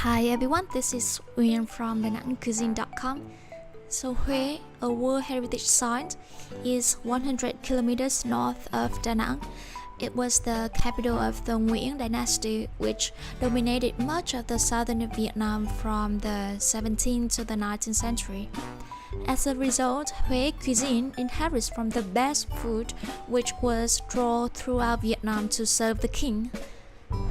Hi everyone, this is Uyên from DaNangCuisine.com. So Huế, a World Heritage Site, is 100 kilometers north of Da Nang. It was the capital of the Nguyen dynasty, which dominated much of the southern Vietnam from the 17th to the 19th century. As a result, Huế cuisine inherits from the best food, which was drawn throughout Vietnam to serve the king.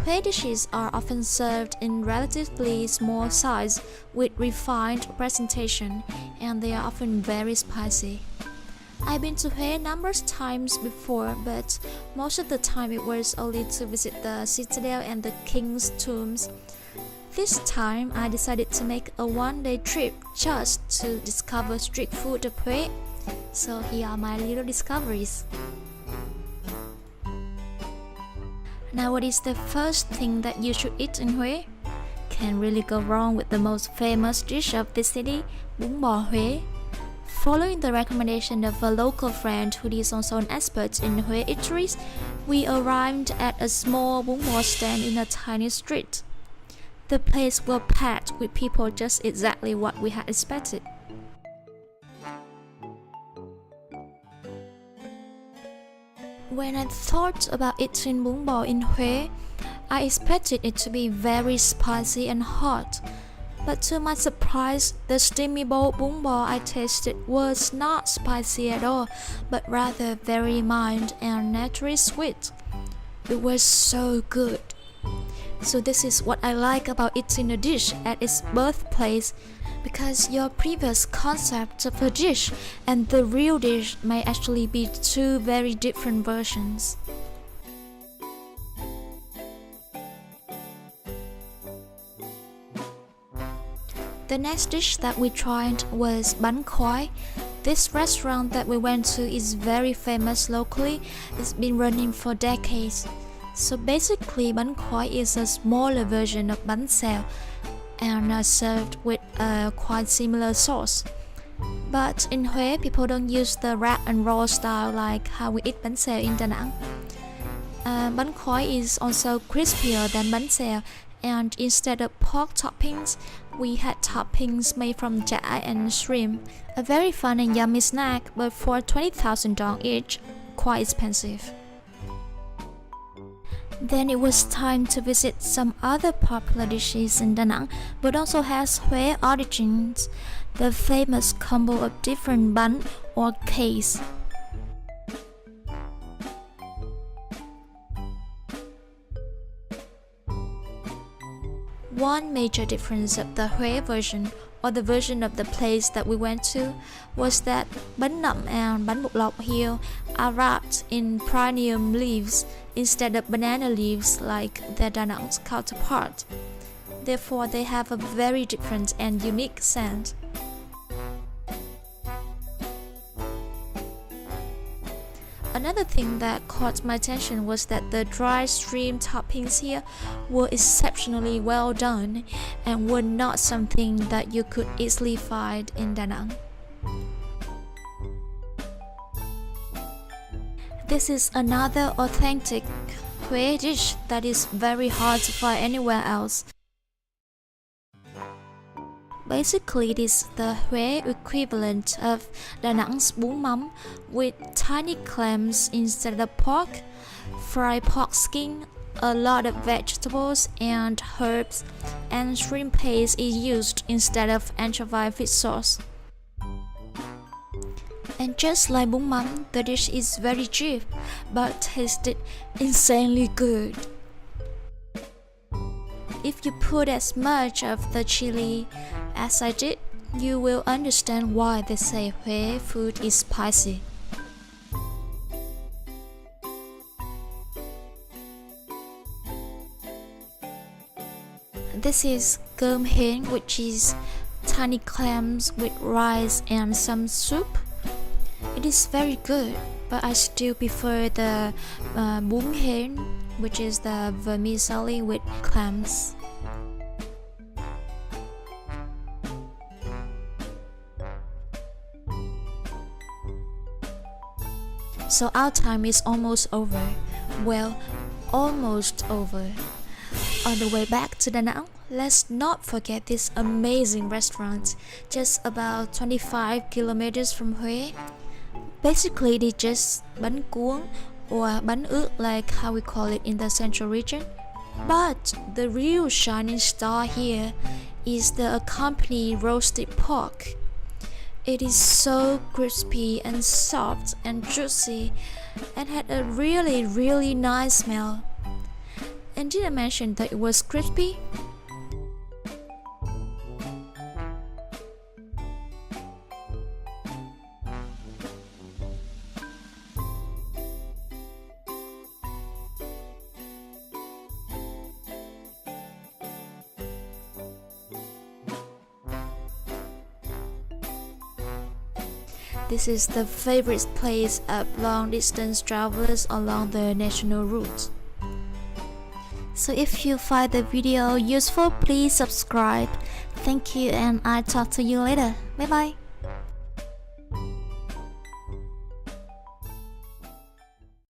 Huế dishes are often served in relatively small size with refined presentation, and they are often very spicy. I've been to Huế numerous times before, but most of the time it was only to visit the citadel and the king's tombs. This time I decided to make a one-day trip just to discover street food of Huế. So here are my little discoveries. Now, what is the first thing that you should eat in Huế? Can't really go wrong with the most famous dish of this city, bún bò Huế. Following the recommendation of a local friend who is also an expert in Huế eateries, we arrived at a small bún bò stand in a tiny street. The place was packed with people, just exactly what we had expected. When I thought about eating bún bò in Huế, I expected it to be very spicy and hot. But to my surprise, the steamy bowl bún bò I tasted was not spicy at all, but rather very mild and naturally sweet. It was so good. So this is what I like about eating a dish at its birthplace, because your previous concept of a dish and the real dish may actually be two very different versions. The next dish that we tried was bánh khoái. This restaurant that we went to is very famous locally. It's been running for decades. So basically, bánh khoái is a smaller version of bánh xèo and are served with a quite similar sauce. But in Huế, people don't use the wrap and roll style like how we eat bánh xèo in Da Nang. Bánh khoái is also crispier than bánh xèo, and instead of pork toppings, we had toppings made from chả and shrimp. A very fun and yummy snack, but for 20,000 dong each, quite expensive. Then it was time to visit some other popular dishes in Da Nang, but also has Huế origins, the famous combo of different bánh or cakes. One major difference of the Huế version, or the version of the place that we went to, was that bánh nậm and bánh bột lọc here are wrapped in prunium leaves instead of banana leaves like their Da Nang's counterpart. Therefore, they have a very different and unique scent. Another thing that caught my attention was that the dry shrimp toppings here were exceptionally well done and were not something that you could easily find in Da Nang. This is another authentic Huế dish that is very hard to find anywhere else. Basically, it is the Huế equivalent of Da Nang's bún mắm, with tiny clams instead of pork, fried pork skin, a lot of vegetables and herbs, and shrimp paste is used instead of anchovy fish sauce. And just like bún mắm, the dish is very cheap, but tasted insanely good. If you put as much of the chili as I did, you will understand why they say Huế food is spicy. This is cơm hến, which is tiny clams with rice and some soup. It is very good, but I still prefer the bún hến, which is the vermicelli with clams. So our time is almost over. Well, almost over. On the way back to Da Nang, Let's not forget this amazing restaurant, just about 25 kilometers from Huế. Basically, it's just bánh cuốn or bánh ướt like how we call it in the central region. But the real shining star here is the accompanied roasted pork. It is so crispy and soft and juicy and had a really nice smell. And did I mention that it was crispy? This is the favorite place of long-distance travelers along the national route. So if you find the video useful, please subscribe. Thank you and I'll talk to you later. Bye bye.